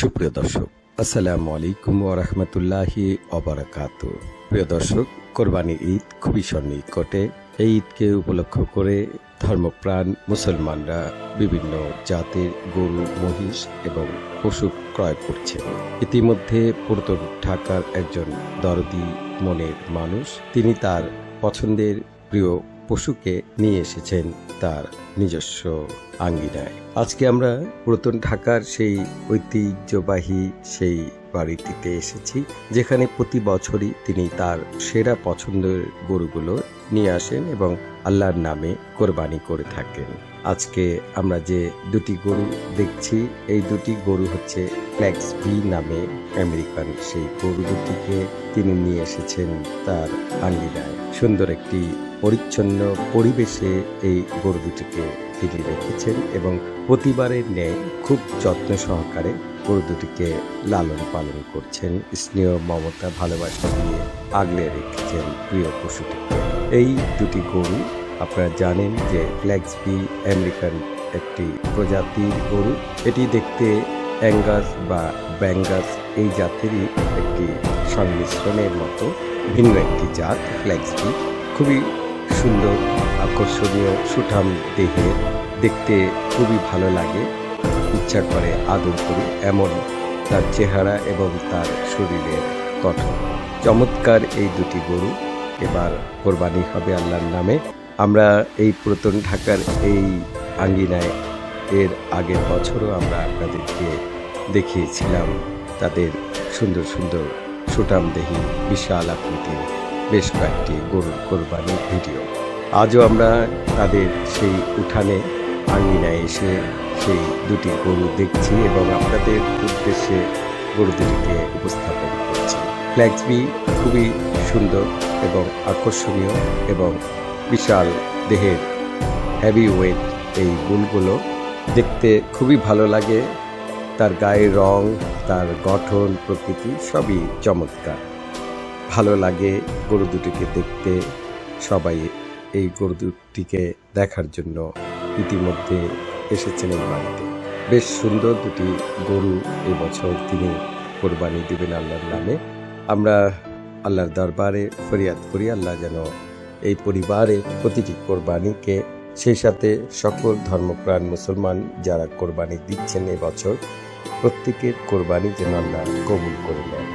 সুপ্রিয় দর্শক, আসসালামু আলাইকুম ওয়া রাহমাতুল্লাহি ওয়া বারাকাতুহু। প্রিয় দর্শক, কোরবানি ঈদ খুবই সন্নিকটে। এই ঈদকে উপলক্ষ করে ধর্মপ্রাণ মুসলমানরা বিভিন্ন জাতের গরু, মহিষ এবং পশু ক্রয় করছেন। ইতিমধ্যে পুরাতন ঢাকার একজন দরদি মনের মানুষ, তিনি তার পছন্দের প্রিয় পশুকে নিয়ে এসেছেন তার নিজস্ব আঙ্গিনায়। আজকে আমরা পুরাতন ঢাকার সেই ঐতিহ্যবাহী সেই বাড়িটিতে এসেছি, যেখানে প্রতি বছরই তিনি তার সেরা পছন্দের গরুগুলো নিয়ে আসেন এবং আল্লাহর নামে কোরবানি করে থাকেন। আজকে আমরা যে দুটি গরু দেখছি, এই দুটি গরু হচ্ছে ফ্ল্যাক্স বি নামে আমেরিকান সেই গরু দুটিকে তিনি নিয়ে এসেছেন তার আঙ্গিনায়। সুন্দর একটি পরিচ্ছন্ন পরিবেশে এই গরু দুটিকে তিনি রেখেছেন এবং প্রতিবারের ন্যায় খুব যত্ন সহকারে গরু দুটিকে লালন পালন করছেন, স্নেহ মমতা ভালোবাসা দিয়ে আগলে রেখেছেন প্রিয় পশুটিকে। এই দুটি গরু আপনারা জানেন যে ফ্ল্যাক্স বি আমেরিকান একটি প্রজাতির গরু। এটি দেখতে অ্যাঙ্গাস বা ব্যাঙ্গাস এই জাতেরই একটি সংমিশ্রণের মতো ভিন্ন একটি জাত ফ্ল্যাক্স বি। খুবই সুন্দর, আকর্ষণীয়, সুঠাম দেহের, দেখতে খুবই ভালো লাগে, ইচ্ছা করে আদর করি এমন তার চেহারা এবং তার শরীরের গঠন। চমৎকার এই দুটি গরু এবার কোরবানি হবে আল্লাহর নামে। আমরা এই পুরাতন ঢাকার এই আঙ্গিনায় এর আগের বছরও আমরা আপনাদেরকে দেখিয়েছিলাম তাদের সুন্দর সুন্দর সুঠাম দেহি বিশাল আকৃতির বেশ কয়েকটি গরুর কোরবানির ভিডিও। আজও আমরা তাদের সেই উঠানে আঙ্গিনায় এসে সেই দুটি গরু দেখছি এবং আপনাদের উদ্দেশ্যে গরু দুটিকে উপস্থাপন করছি। ফ্ল্যাক্স বি খুবই সুন্দর এবং আকর্ষণীয় এবং বিশাল দেহের হেভি ওয়েট এই বুলগুলো দেখতে খুবই ভালো লাগে। তার গায়ের রং, তার গঠন, প্রকৃতি সবই চমৎকার, ভালো লাগে গরু দুটিকে দেখতে। সবাই এই গরু দুটিকে দেখার জন্য ইতিমধ্যে এসেছেন এই বাড়িতে। বেশ সুন্দর দুটি গরু এবছর তিনি কোরবানি দিবেন আল্লাহর নামে। আমরা আল্লাহর দরবারে ফরিয়াদ করি আল্লাহ যেন এই পরিবারের প্রতিটি কোরবানিকে, সেই সাথে সকল ধর্মপ্রাণ মুসলমান যারা কোরবানি দিচ্ছেন এবছর, প্রত্যেকের কোরবানি যেন আল্লাহ কবুল করে নেন।